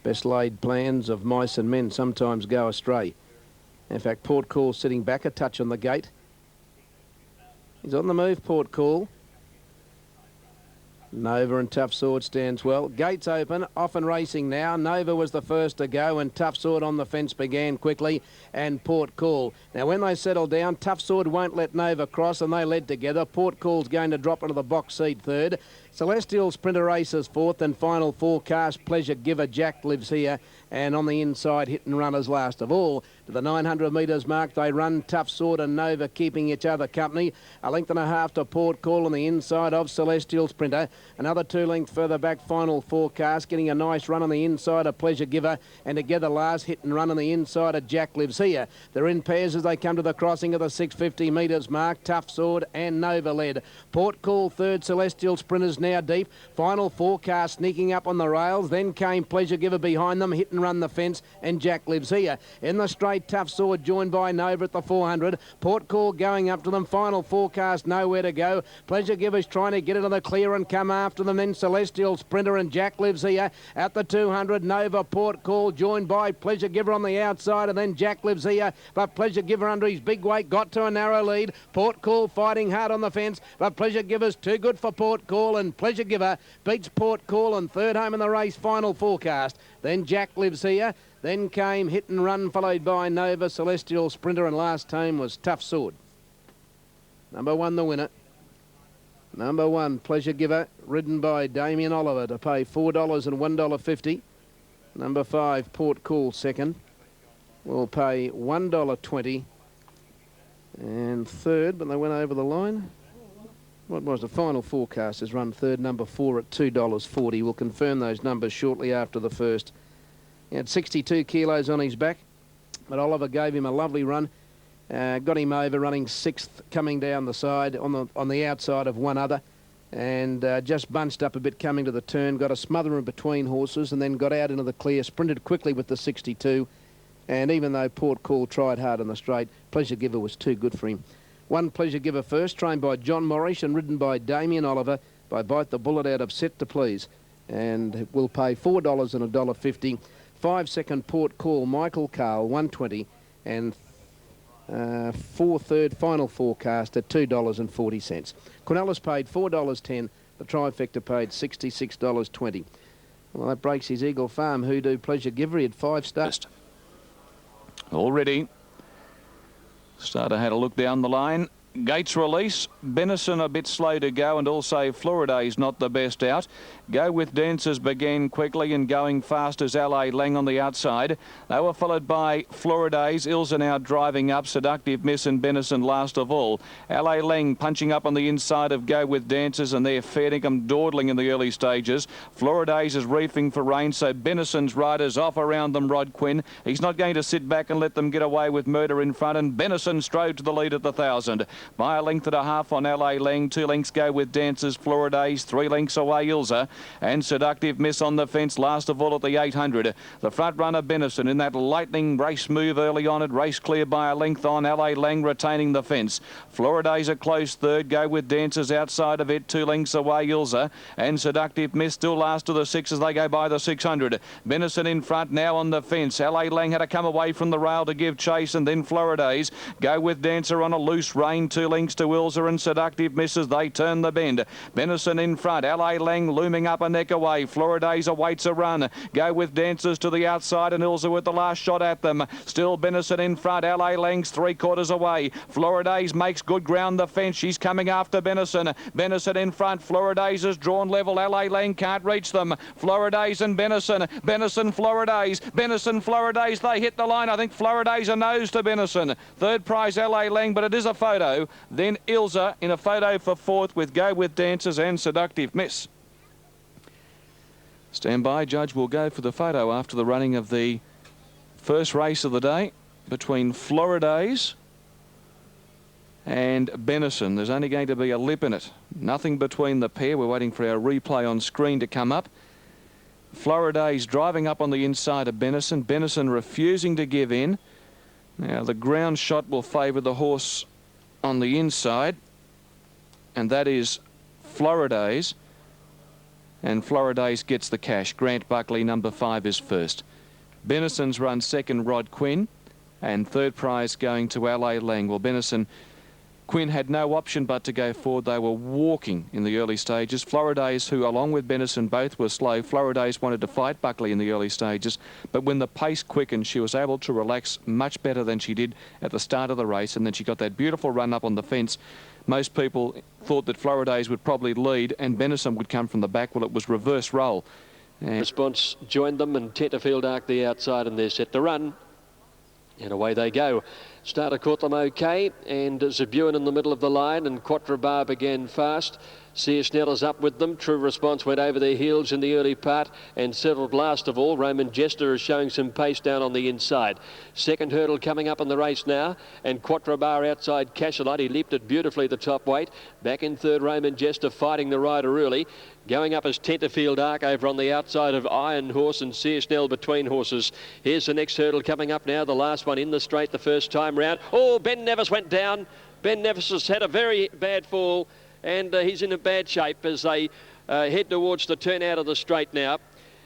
Best laid plans of mice and men sometimes go astray. In fact, Port Call sitting back, a touch on the gate. He's on the move, Port Call. Nova and Tough Sword stands well. Gates open, off and racing now. Nova was the first to go and Tough Sword on the fence began quickly and Port Call. Now when they settle down, Tough Sword won't let Nova cross and they led together. Port Call's going to drop into the box seat third. Celestial Sprinter races fourth and final forecast. Pleasure Giver Jack lives here and on the inside Hit and Runners last of all. To the 900 metres mark they run. Tough Sword and Nova keeping each other company. A length and a half to Port Call on the inside of Celestial Sprinter. Another 2 lengths further back, final forecast, getting a nice run on the inside of Pleasure Giver, and together last Hit and Run on the inside of Jack Lives Here. They're in pairs as they come to the crossing of the 650 metres mark. Tough Sword and Nova led. Port Call third, Celestial Sprinters now deep. Final forecast sneaking up on the rails. Then came Pleasure Giver behind them, Hit and Run the fence, and Jack Lives Here. In the straight, Tough Sword joined by Nova at the 400. Port Call going up to them. Final forecast, nowhere to go. Pleasure Giver's trying to get it on the clear and come after them. Then Celestial Sprinter and Jack Lives Here at the 200. Nova, Port Call joined by Pleasure Giver on the outside, and then Jack Lives Here. But Pleasure Giver under his big weight got to a narrow lead. Port Call fighting hard on the fence, but Pleasure Giver's too good for Port Call, and Pleasure Giver beats Port Call and third home in the race. Final forecast. Then Jack Lives Here. Then came Hit and Run, followed by Nova, Celestial Sprinter, and last home was Tough Sword. Number 1, the winner. Number 1, Pleasure Giver, ridden by Damien Oliver to pay $4 and $1.50. Number 5, Port Call second, will pay $1.20. And third, but they went over the line. What was the final forecast is run third, number 4 at $2.40. We'll confirm those numbers shortly after the first. He had 62 kilos on his back, but Oliver gave him a lovely run. Got him over running 6th, coming down the side on the outside of one other, and just bunched up a bit coming to the turn. Got a smother in between horses and then got out into the clear, sprinted quickly with the 62. And even though Port Call tried hard on the straight, Pleasure Giver was too good for him. 1 Pleasure Giver first, trained by John Morrish and ridden by Damien Oliver by Bite the Bullet out of Set to Please, and will pay $4 and $1.50. 5 second Port Call, Michael Carl, $1.20, and 4 third final forecast at $2.40. Cornelis paid $4.10. The trifecta paid $66.20. Well, that breaks his Eagle Farm Hoodoo Pleasure Giver. He had 5 stars. Already. Starter had a look down the line. Gates release. Benison a bit slow to go, and also Floriday's not the best out. Go With Dancers began quickly and going fast as L.A. Lang on the outside. They were followed by Floriday's. Ilza now driving up. Seductive Miss and Benison last of all. L.A. Lang punching up on the inside of Go With Dancers, and they're fair dinkum dawdling in the early stages. Floriday's is reefing for rain, so Benison's riders off around them. Rod Quinn, he's not going to sit back and let them get away with Murder in front, and Benison strode to the lead at the 1,000. By a length and a half on L.A. Lang. 2 lengths Go With Dancers, Floriday's. 3 lengths away Ilza, and Seductive Miss on the fence last of all at the 800. The front runner Benison in that lightning race move early on, at race clear by a length on. L.A. Lang retaining the fence. Floriday's a close third. Go With Dancers outside of it. 2 lengths away Ilza, and Seductive Miss still last to the 6 as they go by the 600. Benison in front now on the fence. L.A. Lang had to come away from the rail to give chase, and then Floriday's. Go With Dancer on a loose rein. 2 lengths to Ilza, and Seductive Misses they turn the bend. Benison in front. L.A. Lang looming up a neck away. Floriday's awaits a run. Go With Dancers to the outside, and Ilza with the last shot at them. Still Benison in front. L.A. Lang's 3/4 away. Floriday's makes good ground the fence. She's coming after Benison. Benison in front. Floriday's is drawn level. L.A. Lang can't reach them. Floriday's and Benison. Benison, Floriday's. Benison, Floriday's. They hit the line. I think Floriday's a nose to Benison. Third prize L.A. Lang, but it is a photo. Then Ilza in a photo for 4th with Go With Dancers and Seductive Miss. Stand by, Judge will go for the photo after the running of the first race of the day between Floriday's and Benison. There's only going to be a lip in it. Nothing between the pair. We're waiting for our replay on screen to come up. Floriday's driving up on the inside of Benison. Benison refusing to give in. Now the ground shot will favour the horse on the inside, and that is Floriday's. and Floridays gets the cash. Grant Buckley, number 5, is first. Benison's run second, Rod Quinn, and third prize going to LA Lang. Well, Quinn had no option but to go forward. They were walking in the early stages. Floridays, who along with Benison both were slow. Floridays wanted to fight Buckley in the early stages, but when the pace quickened, she was able to relax much better than she did at the start of the race, and then she got that beautiful run up on the fence. Most people thought that Floridays would probably lead and Benison would come from the back. Well, it was reverse roll. And Response joined them, and Tenterfield arc the outside, and they're set to run. And away they go. Starter caught them okay, and Zabuan in the middle of the line, and Quatre Bar began fast. Sear Snell is up with them. True Response went over their heels in the early part and settled last of all. Roman Jester is showing some pace down on the inside. Second hurdle coming up in the race now, and Quatre Bar outside Cashelite. He leaped it beautifully the top weight. Back in third, Roman Jester fighting the rider early. Going up as Tenterfield Arc over on the outside of Iron Horse, and Sear Snell between horses. Here's the next hurdle coming up now, the last one in the straight the first time round. Oh, Ben Nevis went down. Ben Nevis has had a very bad fall, and he's in a bad shape as they head towards the turn out of the straight now.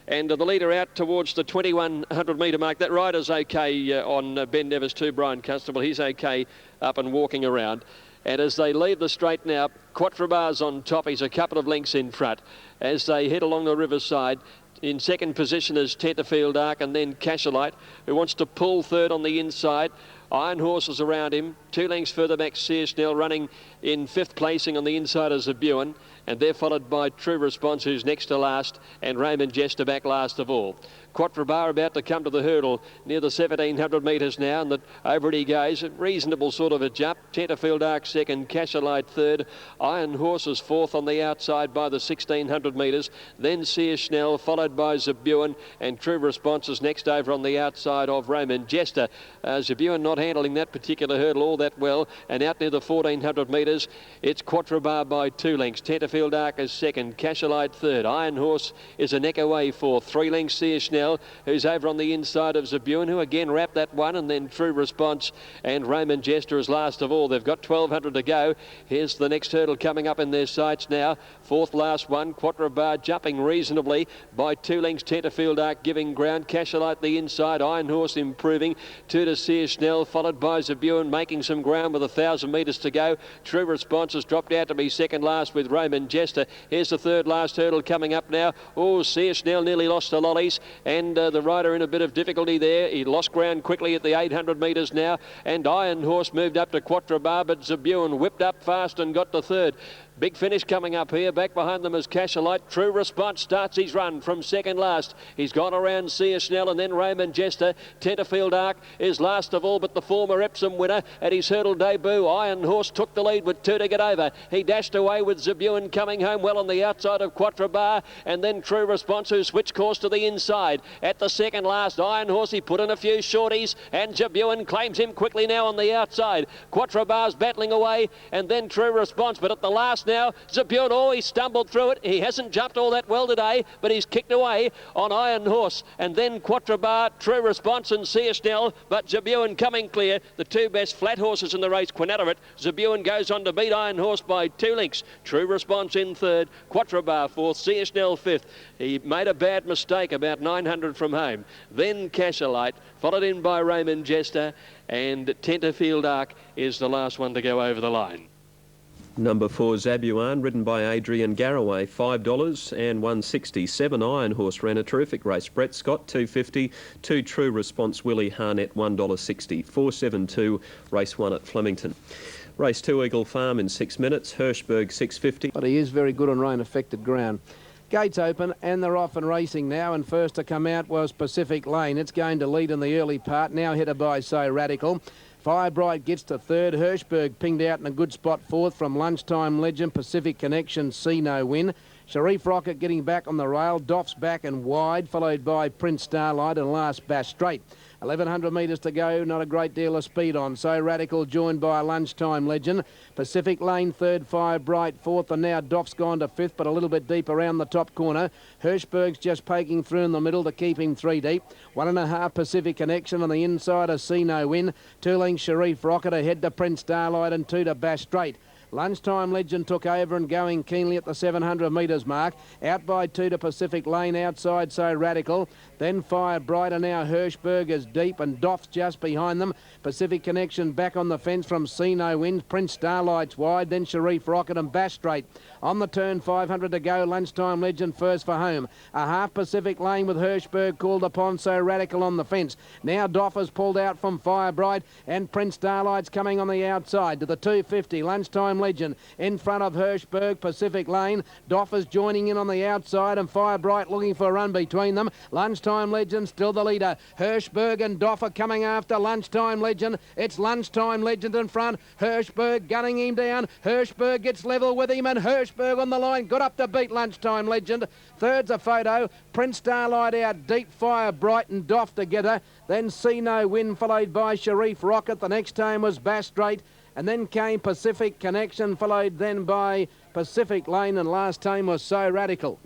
And the leader out towards the 2100 metre mark. That rider's okay on Ben Nevis too, Brian Constable. He's okay up and walking around. And as they leave the straight now, Quatre Bar's on top. He's a couple of lengths in front. As they head along the riverside, in second position is Tenterfield Arc, and then Cashelite, who wants to pull third on the inside. Iron Horse is around him. 2 lengths further back, Sear Snell running in 5th placing on the inside of Zabuan, and they're followed by True Response, who's next to last, and Raymond Jester back last of all. Quatre Bar about to come to the hurdle near the 1700 metres now, and over it he goes. A reasonable sort of a jump. Tenterfield Arc second, Cashelite third. Iron Horse is fourth on the outside by the 1600 metres. Then Sear Snell, followed by Zabuan, and True Response is next over on the outside of Raymond Jester. Zabuan not handling that particular hurdle all that well, and out near the 1400 metres, it's Quatre Bar by 2 lengths. Tenterfield Arc is second, Cashelite third. Iron Horse is a neck away for 3 lengths. Sear Snell, who's over on the inside of Zabuan, who again wrapped that one, and then True Response and Raymond Jester is last of all. They've got 1200 to go. Here's the next hurdle coming up in their sights now. Fourth last one, Quatre Bar jumping reasonably by 2 lengths. Tenterfield Arc giving ground. Cashelite the inside. Iron Horse improving. 2 to Sear Snell, followed by Zabuan making some ground with 1,000 metres to go. True Response has dropped out to be second last with Raymond Jester. Here's the third last hurdle coming up now. Oh, Sear Snell nearly lost the lollies, and the rider in a bit of difficulty there. He lost ground quickly at the 800 metres now, and Iron Horse moved up to Quatre Bar, but Zabuan whipped up fast and got to third. Big finish coming up here. Back behind them is Cashelite. True Response starts his run from second last. He's gone around Sear Snell and then Raymond Jester. Tenterfield Arc is last of all, but the former Epsom winner at his hurdle debut. Iron Horse took the lead with 2 to get over. He dashed away with Zabuan coming home well on the outside of Quatre Bar, and then True Response, who switched course to the inside. At the second last, Iron Horse, he put in a few shorties, and Zabuan claims him quickly now on the outside. Quatre Bar's battling away, and then True Response, but at the last now, Zabuan, oh, he stumbled through it. He hasn't jumped all that well today, but he's kicked away on Iron Horse. And then Quatre Bar, True Response and Sear Snell, but Zabuan coming clear. The 2 best flat horses in the race, Quinaterit. Zabuan goes on to beat Iron Horse by 2 lengths. True Response in third, Quatre Bar fourth, Sear Snell fifth. He made a bad mistake about 900 from home. Then Cashelite, followed in by Raymond Jester, and Tenterfield Arc is the last one to go over the line. Number 4, Zabuan, ridden by Adrian Garraway, $5 and 167. Iron Horse ran a terrific race. Brett Scott, $2.50. 2 True Response, Willie Harnett, $1.60. 4.72, race 1 at Flemington. Race 2, Eagle Farm in 6 minutes. Hirschberg, $6.50. But he is very good on rain-affected ground. Gates open and they're off and racing now, and first to come out was Pacific Lane. It's going to lead in the early part, now headed by So Radical. Fire Bright gets to third. Hirschberg pinged out in a good spot fourth from Lunchtime Legend. Pacific Connection, See No Win. Sharif Rocket getting back on the rail. Doff's back and wide, followed by Prince Starlight and last Bass Straight. 1100 metres to go, not a great deal of speed on. So Radical joined by Lunchtime Legend. Pacific Lane third, Fire Bright fourth, and now Doff's gone to fifth, but a little bit deep around the top corner. Hirschberg's just poking through in the middle to keep him 3 deep. 1.5 Pacific Connection on the inside of See No Win. 2 lengths Sharif Rocket ahead to Prince Starlight and 2 to Bass Straight. Lunchtime Legend took over and going keenly at the 700 metres mark. Out by 2 to Pacific Lane, outside So Radical. Then Fire Brighter, now Hirschberg is deep and Doff's just behind them. Pacific Connection back on the fence from See No Wins. Prince Starlight's wide, then Sharif Rocket and Bass Straight. On the turn, 500 to go. Lunchtime Legend first for home. A half Pacific Lane with Hirschberg called upon, So Radical on the fence. Now Doff has pulled out from Fire Bright and Prince Starlight's coming on the outside to the 250. Lunchtime Legend in front of Hirschberg, Pacific Lane. Doff is joining in on the outside and Fire Bright looking for a run between them. Lunchtime Legend still the leader. Hirschberg and Doff are coming after Lunchtime Legend. It's Lunchtime Legend in front. Hirschberg gunning him down. Hirschberg gets level with him and Hirschberg on the line. Got up to beat Lunchtime Legend. Third's a photo. Prince Starlight out deep. Fire Bright and Doff together. Then See No Win followed by Sharif Rocket. The next time was Bass Straight. And then came Pacific Connection, followed then by Pacific Lane, and last time was So Radical.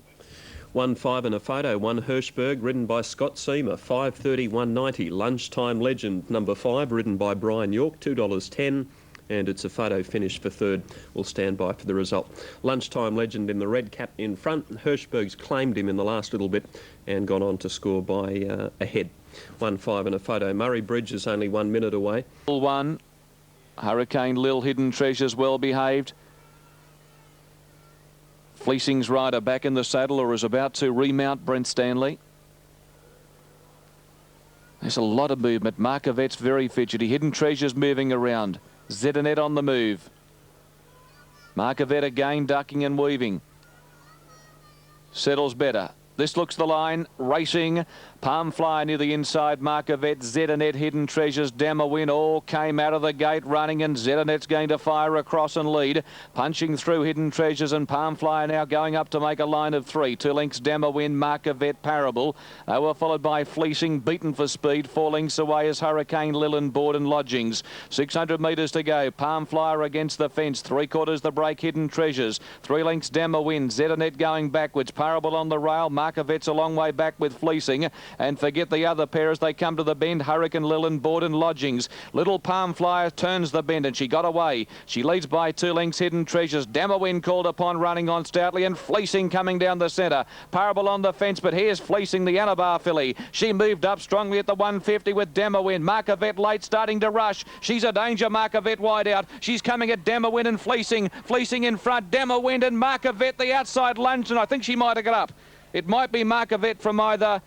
1-5 and a photo. 1 Hirschberg, ridden by Scott Seamer. 5:30, 190. Lunchtime Legend, number 5, ridden by Brian York. $2.10. And it's a photo finish for third. We'll stand by for the result. Lunchtime Legend in the red cap in front. Hirschberg's claimed him in the last little bit and gone on to score by a head. 1-5 and a photo. Murray Bridge is only 1 minute away. 1. Hurricane Lil, Hidden Treasures, well behaved. Fleecing's rider back in the saddle or is about to remount Brent Stanley. There's a lot of movement. Markovet's very fidgety. Hidden Treasures moving around. Zetanet on the move. Markovet again ducking and weaving. Settles better. This looks the line. Racing. Palm Flyer near the inside. Markovet, Zetanet, Hidden Treasures, Damawin all came out of the gate running, and Zetanet's going to fire across and lead. Punching through Hidden Treasures and Palm Flyer now going up to make a line of 3. 2 lengths Damawin, Markovet, Parable. They were followed by Fleecing, beaten for speed. 4 lengths away is Hurricane Lil and Board and Lodgings. 600 metres to go. Palm Flyer against the fence. 3/4 the break, Hidden Treasures. 3 lengths Damawin. Zetanet going backwards. Parable on the rail. Markovet's a long way back with Fleecing. And forget the other pair as they come to the bend. Hurricane Lil and Board and Lodgings. Little Palm Flyer turns the bend and she got away. She leads by 2 lengths, Hidden Treasures. Damawin called upon, running on stoutly, and Fleecing coming down the centre. Parable on the fence, but here's Fleecing, the Anabar filly. She moved up strongly at the 150 with Damawin. Markovet late, starting to rush. She's a danger, Markovet wide out. She's coming at Damawin and Fleecing. Fleecing in front, Damawin and Markovet the outside lunge, and I think she might have got up. It might be Markovet from either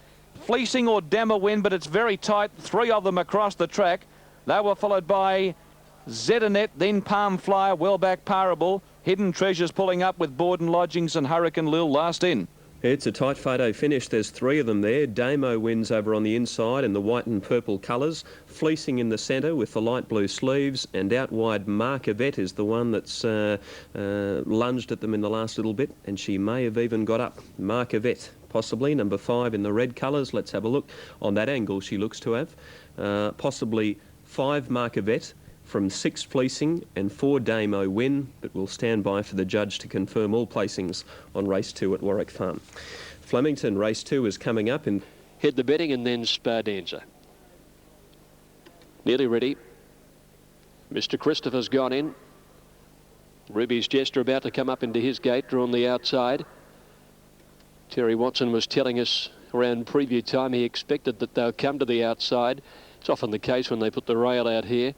Fleecing or Damawin, but it's very tight. 3 of them across the track. They were followed by Zetanet, then Palm Flyer, well back Parable. Hidden Treasures pulling up with Board and Lodgings and Hurricane Lil last in. It's a tight photo finish. There's 3 of them there. Damo wins over on the inside in the white and purple colours. Fleecing in the centre with the light blue sleeves, and out wide Markovet is the one that's lunged at them in the last little bit, and she may have even got up. Markovet, possibly number 5 in the red colours. Let's have a look. On that angle she looks to have. Possibly 5 Markovet from 6 Fleecing and 4 Damo win, but we'll stand by for the judge to confirm all placings on race 2 at Warwick Farm. Flemington, race 2 is coming up in... Head the betting and then Spardanza. Nearly ready. Mr. Christopher's gone in. Ruby's Jester about to come up into his gate, drawn the outside. Terry Watson was telling us around preview time he expected that they'll come to the outside. It's often the case when they put the rail out here.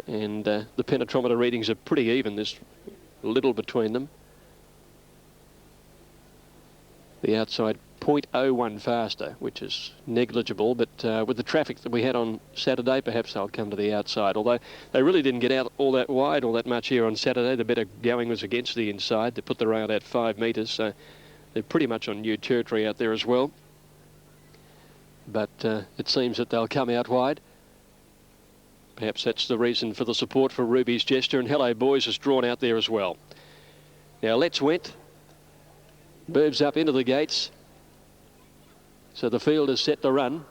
And the penetrometer readings are pretty even. There's little between them. The outside 0.01 faster, which is negligible, but with the traffic that we had on Saturday, perhaps they'll come to the outside. Although they really didn't get out all that wide, all that much here on Saturday. The better going was against the inside. They put the rail out 5 metres, so they're pretty much on new territory out there as well. But it seems that they'll come out wide. Perhaps that's the reason for the support for Ruby's Jester, and Hello Boys is drawn out there as well. Now Let's Went moves up into the gates, so the field is set to run.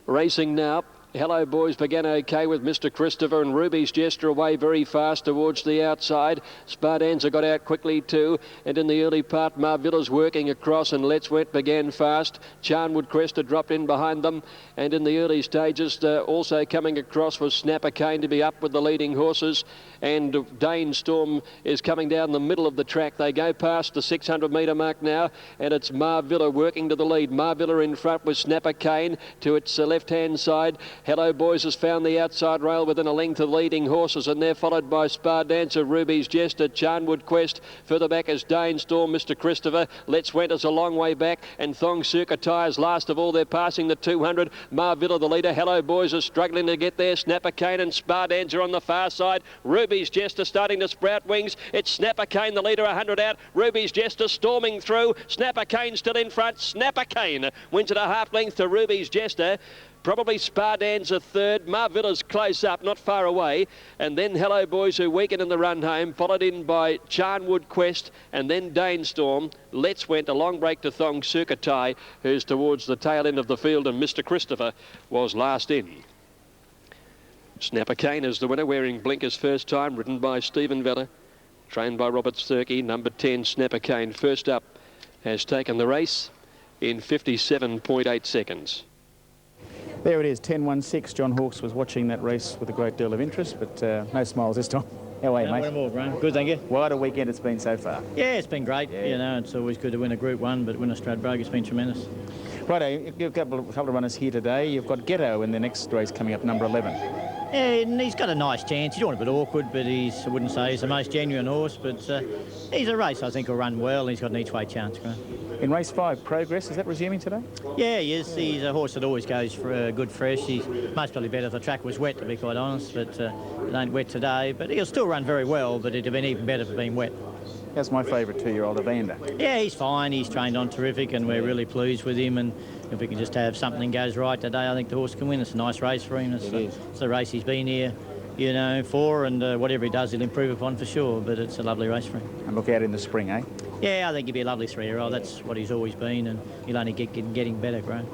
Racing now, Hello Boys began okay with Mr. Christopher, and Ruby's Jester away very fast towards the outside. Spardanza got out quickly too, and in the early part Marvilla's working across, and Let's Wet began fast. Charnwood Cresta dropped in behind them, and in the early stages also coming across was Snapper Cane to be up with the leading horses, and Dane Storm is coming down the middle of the track. They go past the 600 metre mark now, and it's Marvilla working to the lead. Marvilla in front with Snapper Cane to its left hand side. Hello Boys has found the outside rail within a length of leading horses, and they're followed by Spardanza, Ruby's Jester, Charnwood Quest. Further back is Dane Storm, Mr. Christopher. Let's Went is a long way back, and Thong Circuit Tyres last of all. They're passing the 200. Marvilla the leader. Hello Boys are struggling to get there. Snapper Cane and Spardanza on the far side. Ruby's Jester starting to sprout wings. It's Snapper Cane the leader, 100 out. Ruby's Jester storming through. Snapper Cane still in front. Snapper Cane wins at a half length to Ruby's Jester. Probably Spardanza third. Marvilla's close up, not far away. And then Hello Boys, who weakened in the run home, followed in by Charnwood Quest and then Dane Storm. Let's Went a long break to Thong Circuitai, who's towards the tail end of the field, and Mr. Christopher was last in. Snapper Cane is the winner, wearing blinkers first time, ridden by Stephen Vella, trained by Robert Sturkey. Number 10, Snapper Cane, first up, has taken the race in 57.8 seconds. There it is, 10.16. John Hawkes was watching that race with a great deal of interest, but no smiles this time. How are you, mate? More, Brian. Good, thank you. What a weekend it's been so far. Yeah, it's been great. Yeah. You know, it's always good to win a Group 1, but win a Stradbroke, it's been tremendous. Righto, you've got a couple of runners here today. You've got Ghetto in the next race coming up, number 11. Yeah, and he's got a nice chance. He's a bit awkward, but I wouldn't say he's the most genuine horse, but he's a race I think will run well, and he's got an each-way chance, Grant. In race 5, Progress, is that resuming today? Yeah, he is. He's a horse that always goes for good fresh. He's most probably better if the track was wet, to be quite honest, but it ain't wet today. But he'll still run very well, but it'd have been even better if it had been wet. That's my favourite 2-year-old, Evander. Yeah, he's fine. He's trained on terrific, and we're really pleased with him. And if we can just have something goes right today, I think the horse can win. It's a nice race for him. It's the race he's been here, you know, for, and whatever he does, he'll improve upon for sure. But it's a lovely race for him. And look out in the spring, eh? Yeah, I think he'll be a lovely 3-year-old. That's what he's always been, and he'll only get getting better, Graham.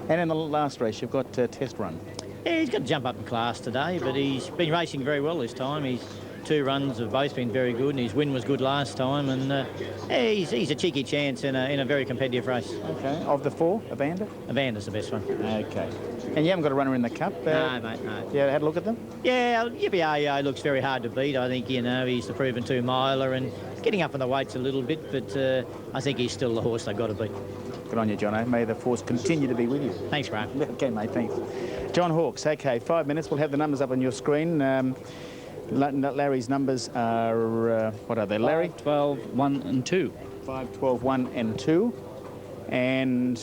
And in the last race, you've got Test Run. Yeah, he's got to jump up in class today, but he's been racing very well this time. His 2 runs have both been very good, and his win was good last time, and yeah, he's a cheeky chance in a very competitive race. Okay. Of the 4, Evander? Evander's the best one. Okay. And you haven't got a runner in the Cup? No, mate, no. Yeah, had a look at them? Yeah, Yippee looks very hard to beat. I think, you know, he's the proven 2-miler, and getting up in the weights a little bit, but I think he's still the horse they've got to beat. Good on you, Jono. May the force continue to be with you. Thanks, Graham. Okay, mate, thanks. John Hawkes, okay, 5 minutes. We'll have the numbers up on your screen. Larry's numbers are, what are they, Larry? 5, 12, 1 and 2. 5, 12, 1 and 2. And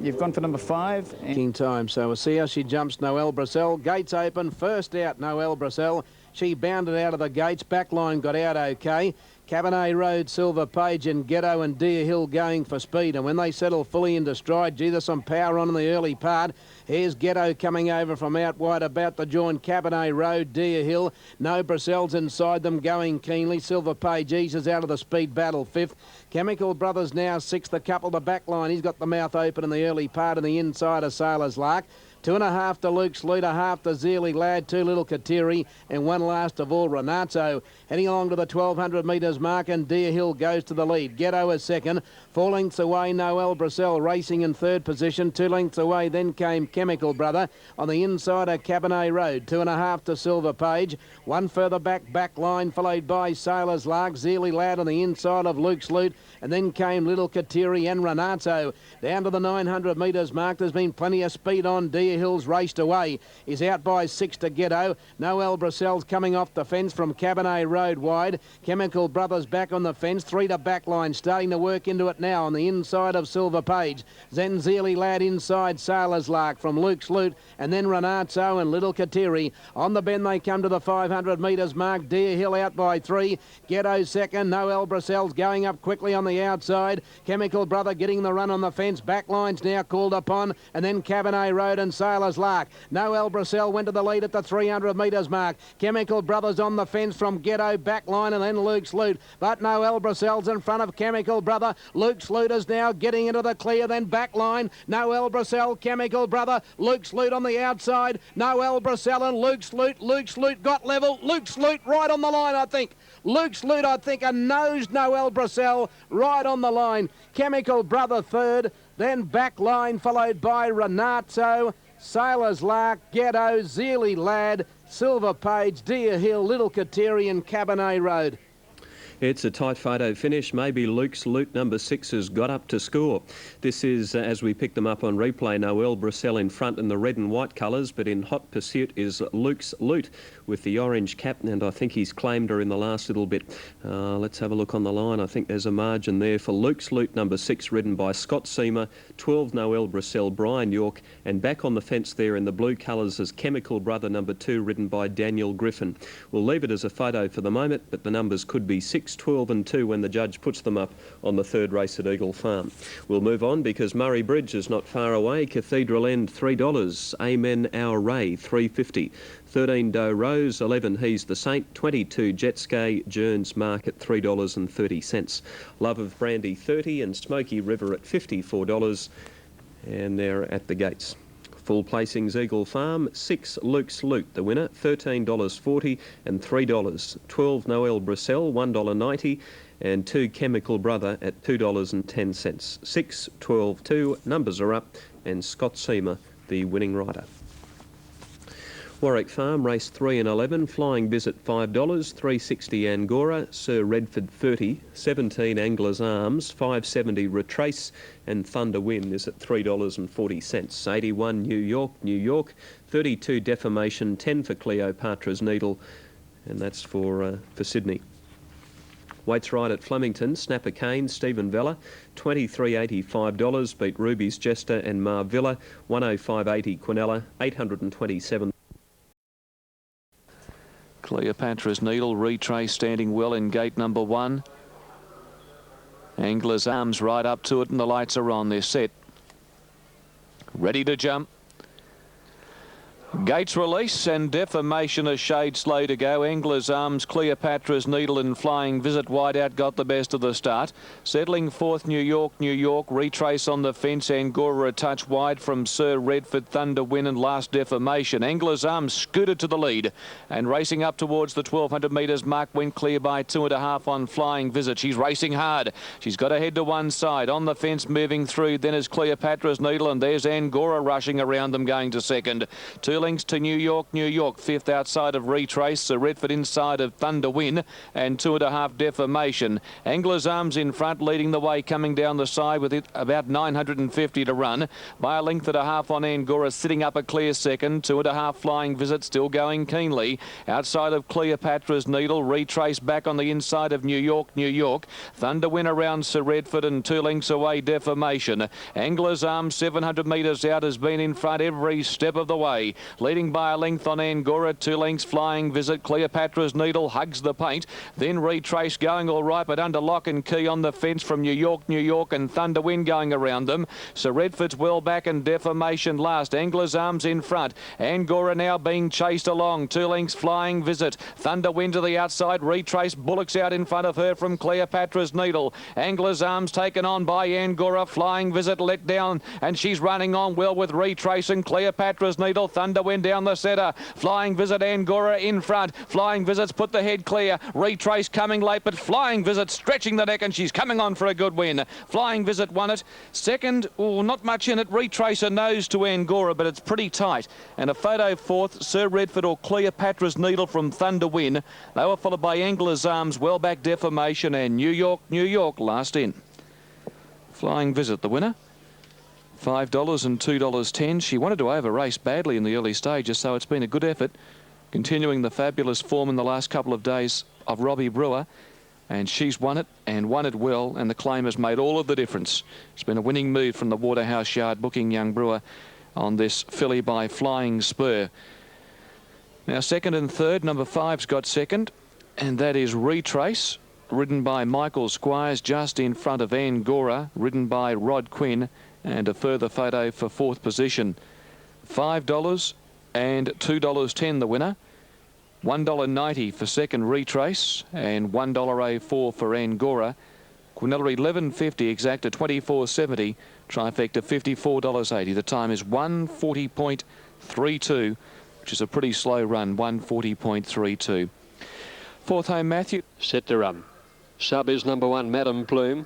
you've gone for number 5. King time, so we'll see how she jumps. Noelle Bracel, gates open, first out Noelle Bracel. She bounded out of the gates, backline got out okay. Cabernet Road, Silver Page and Ghetto and Deer Hill going for speed. And when they settle fully into stride, gee, there's some power on in the early part. Here's Ghetto coming over from out wide, about to join Cabernet Road, Deer Hill. No Bracels inside them, going keenly. Silver Page eases out of the speed battle 5th. Chemical Brothers now 6th. The couple, the back line. He's got the mouth open in the early part, and the inside of Sailor's Lark. 2.5 to Luke's Loot, 1/2 to Zearley Lad, 2 Little Kateri, and 1 last of all, Renato. Heading along to the 1,200 metres mark, and Deer Hill goes to the lead. Ghetto is second. 4 lengths away, Noelle Bracel racing in 3rd position. 2 lengths away, then came Chemical Brother. On the inside of Cabernet Road, 2.5 to Silver Page. 1 further back line, followed by Sailor's Lark. Zearley Lad on the inside of Luke's Loot, and then came Little Kateri and Renato. Down to the 900 metres mark, there's been plenty of speed on. Deer Hill's raced away. Is out by 6 to Ghetto. Noelle Bracel's coming off the fence from Cabernet Road wide. Chemical Brothers back on the fence. 3 to backline, starting to work into it now on the inside of Silver Page. Zenzeeli Lad inside Sailor's Lark from Luke's Loot, and then Renato and Little Kateri. On the bend they come to the 500 metres mark. Deer Hill out by 3. Ghetto second. Noelle Bracel's going up quickly on the outside. Chemical Brother getting the run on the fence. Backline's now called upon, and then Cabernet Road and Sailor's Lark. Noel Brissell went to the lead at the 300 metres mark. Chemical Brothers on the fence from Ghetto backline and then Luke's Loot. But Noel Brissell's in front of Chemical Brother. Luke's Loot is now getting into the clear, then backline. Noel Brissell, Chemical Brother, Luke's Loot on the outside. Noel Brissell and Luke's Loot. Luke's Loot got level. Luke's Loot right on the line, I think. Luke's Loot, I think, and nosed Noel Brissell right on the line. Chemical Brother third, then back line followed by Renato, Sailor's Lark, Ghetto, Zealy Lad, Silver Page, Deer Hill, Little Kateri and Cabernet Road. It's a tight photo finish. Maybe Luke's Loot number 6 has got up to score. This is, as we pick them up on replay, Noel Brissell in front in the red and white colours, but in hot pursuit is Luke's Loot with the orange cap, and I think he's claimed her in the last little bit. Let's have a look on the line. I think there's a margin there for Luke's Loot number 6, ridden by Scott Seamer, 12 Noel Brissell, Brian York, and back on the fence there in the blue colours is Chemical Brother number 2, ridden by Daniel Griffin. We'll leave it as a photo for the moment, but the numbers could be 6, 12 and 2 when the judge puts them up on the third race at Eagle Farm. We'll move on because Murray Bridge is not far away. Cathedral End $3, Amen Our Ray $3.50, 13 Doe Rose, 11 He's the Saint, 22 Jetskay, Journs Market $3.30, Love of Brandy $30 and Smoky River at $54, and they're at the gates. Full placings Eagle Farm, 6 Luke's Loot, the winner, $13.40 and $3. 12 Noel Brissell, $1.90 and 2 Chemical Brother at $2.10. 6, 12, 2, numbers are up, and Scott Seamer, the winning rider. Warwick Farm, race 3 and 11, Flying Visit $5, 360 Angora, Sir Redford 30, 17 Angler's Arms, 570 Retrace, and Thunder Win is at $3.40. 81 New York, 32 Defamation, 10 for Cleopatra's Needle, and that's for Sydney. Waits right at Flemington, Snapper Kane, Stephen Vella, $23.85, beat Ruby's Jester and Marvilla, $105.80 Quinella, $827. Cleopatra's Needle, Retrace standing well in gate number 1. Angler's Arms right up to it and the lights are on. They're set. Ready to jump. Gates release and Defamation a shade slow to go. Angler's Arms, Cleopatra's Needle and Flying Visit wide out got the best of the start. Settling fourth, New York, Retrace on the fence. Angora a touch wide from Sir Redford, Thunder Win and Last Defamation. Angler's Arms scooted to the lead and racing up towards the 1200 metres mark. Went clear by 2.5 on Flying Visit. She's racing hard. She's got to head to one side. On the fence moving through then is Cleopatra's Needle, and there's Angora rushing around them going to second. 2 lengths to New York, fifth outside of Retrace, Sir Redford inside of Thunder Win and 2.5 Defamation. Angler's Arms in front leading the way coming down the side with it about 950 to run. By a length and a half on Angora sitting up a clear second. 2.5 Flying Visit still going keenly. Outside of Cleopatra's Needle, Retrace back on the inside of New York. Thunder Win around Sir Redford and 2 lengths away Defamation. Angler's Arms 700 metres out has been in front every step of the way. Leading by a length on Angora, 2 lengths Flying Visit. Cleopatra's Needle hugs the paint. Then Retrace going all right, but under lock and key on the fence from New York and Thunder Wind going around them. Sir Redford's well back and Defamation last. Angler's Arms in front. Angora now being chased along. 2 lengths Flying Visit. Thunder Wind to the outside. Retrace bullocks out in front of her from Cleopatra's Needle. Angler's Arms taken on by Angora. Flying Visit let down and she's running on well with Retrace and Cleopatra's Needle. Thunder Wind down the centre. Flying Visit, Angora in front. Flying Visit's put the head clear. Retrace coming late, but Flying Visit stretching the neck and she's coming on for a good win. Flying Visit won it. Second, not much in it. Retrace a nose to Angora, but it's pretty tight. And a photo fourth, Sir Redford or Cleopatra's Needle from Thunder Win. They were followed by Angler's Arms, well back Defamation and New York last in. Flying Visit the winner. $5 and $2.10. She wanted to over-race badly in the early stages, so it's been a good effort, continuing the fabulous form in the last couple of days of Robbie Brewer. And she's won it, and won it well, and the claim has made all of the difference. It's been a winning move from the Waterhouse Yard, booking young Brewer on this filly by Flying Spur. Now, second and third, number 5's got second, and that is Retrace, ridden by Michael Squires, just in front of Angora, ridden by Rod Quinn. And a further photo for fourth position. $5 and $2.10 the winner. $1.90 for second Retrace and $1.04 for Angora. Quinella $11.50, Exacta $24.70, Trifecta $54.80. The time is 1:40.32, which is a pretty slow run, 1:40.32. Fourth home, Matthew. Set to run. Sub is number 1, Madam Plume.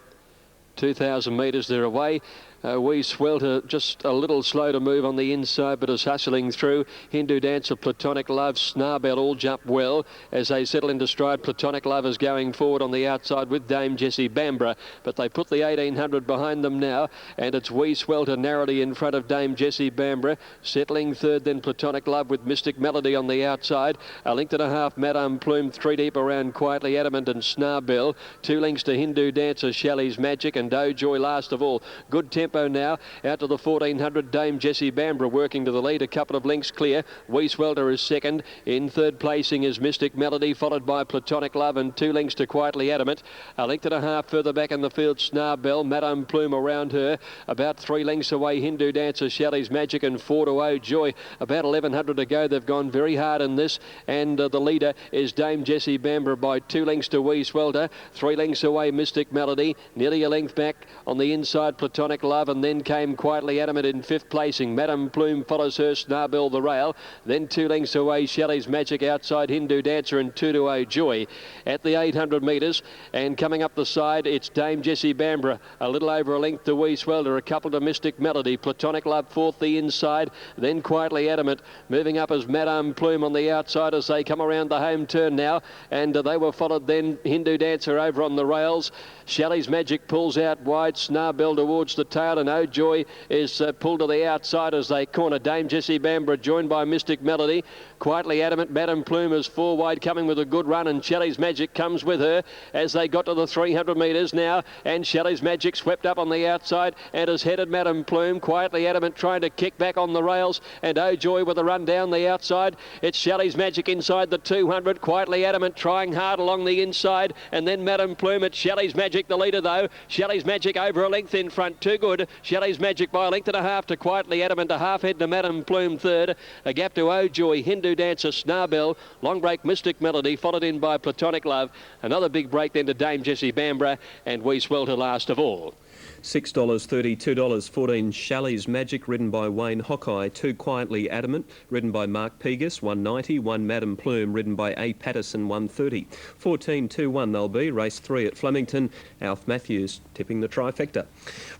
2,000 metres they're away. Wee Swelter just a little slow to move on the inside, but is hustling through. Hindu Dancer, Platonic Love, Snarbell all jump well as they settle into stride. Platonic Love is going forward on the outside with Dame Jessie Bambra, but they put the 1800 behind them now, and it's Wee Swelter narrowly in front of Dame Jessie Bambra. Settling third, then Platonic Love with Mystic Melody on the outside. A length and a half, Madame Plume, 3 deep around Quietly Adamant and Snarbell. 2 lengths to Hindu Dancer, Shelley's Magic, and Doe Joy last of all. Good tempo now out to the 1400. Dame Jessie Bambra working to the lead, a couple of lengths clear. Wee Swelter is second. In third placing is Mystic Melody, followed by Platonic Love, and 2 lengths to Quietly Adamant. A length and a half further back in the field, Snarbell. Madame Plume around her, about 3 lengths away. Hindu Dancer, Shelley's Magic, and 4 to Oh Joy. About 1100 to go. They've gone very hard in this, and the leader is Dame Jessie Bambra by 2 lengths to Wee Swelter. 3 lengths away, Mystic Melody. Nearly a length back on the inside, Platonic Love, and then came Quietly Adamant in 5th placing. Madame Plume follows her, Snarbell the rail. Then 2 lengths away, Shelley's Magic outside, Hindu Dancer, and 2 to Oh Joy. At the 800 metres, and coming up the side, it's Dame Jessie Bambra, a little over a length to Wee Swelter, a couple to Mystic Melody. Platonic Love 4th the inside, then Quietly Adamant. Moving up as Madame Plume on the outside as they come around the home turn now, and they were followed then Hindu Dancer over on the rails. Shelley's Magic pulls out wide, Snarbell towards the tail, and Oh Joy is pulled to the outside as they corner. Dame Jessie Bambra joined by Mystic Melody. Quietly Adamant, Madame Plume is 4 wide, coming with a good run, and Shelley's Magic comes with her as they got to the 300 metres now, and Shelley's Magic swept up on the outside and has headed Madame Plume. Quietly Adamant trying to kick back on the rails, and Oh Joy with a run down the outside. It's Shelley's Magic inside the 200. Quietly Adamant trying hard along the inside, and then Madame Plume. It's Shelley's Magic the leader though. Shelley's Magic over a length in front, too good. Shelley's Magic by a length and a half to Quietly Adamant, a half head to Madame Plume third. A gap to Oh Joy, Hindu Dancer, Snarbell, long break Mystic Melody, followed in by Platonic Love. Another big break then to Dame Jessie Bambra, and Wee Swelter last of all. $6.30, $2.14 Shelley's Magic, ridden by Wayne Hawkeye. 2 Quietly Adamant, ridden by Mark Pegas, $1.90. 1 Madam Plume, ridden by A. Patterson, $1.30. 14-2-1 they'll be. Race 3 at Flemington. Alf Matthews tipping the trifecta.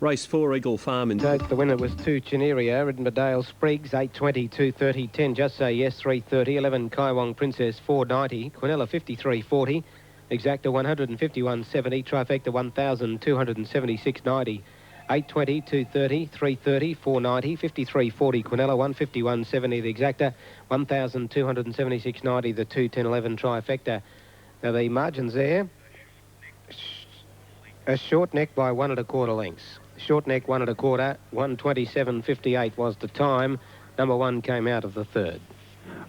Race 4, Eagle Farm. The winner was 2 Chineria, ridden by Dale Spriggs, 8.20, 2.30, 10 Just Say Yes, 3.30, 11 Kaiwong Princess, 4.90, Quinella 53.40. Exacta 151.70, Trifecta 1,276.90, 8.20, 2.30, 3.30, 4.90, 53.40, Quinella 151.70, the Exacta 1,276.90, the 2.10.11 Trifecta. Now the margins there, a short neck by 1 1/4 lengths. Short neck 1 1/4, 127.58 was the time. Number 1 came out of the third.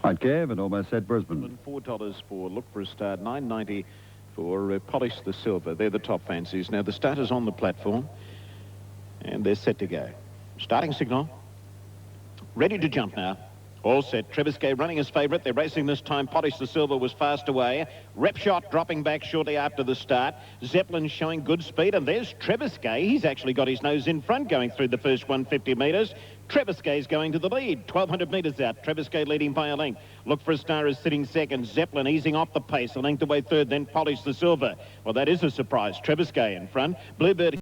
Right, Kev, and almost said Brisbane. $4 for Look for a Start, $9.90 for Polish the Silver. They're the top fancies. Now the starters on the platform, and they're set to go. Starting signal. Ready to jump now. All set. Trebiscay running as favourite. They're racing this time. Polish the Silver was fast away. Rep Shot dropping back shortly after the start. Zeppelin showing good speed. And there's Trebiscay. He's actually got his nose in front going through the first 150 metres. Trebiscay's going to the lead. 1,200 metres out. Trebiscay leading by a length. Look for a Star is sitting second. Zeppelin easing off the pace. A length away third. Then Polish the Silver. Well, that is a surprise. Trebiscay in front. Bluebird...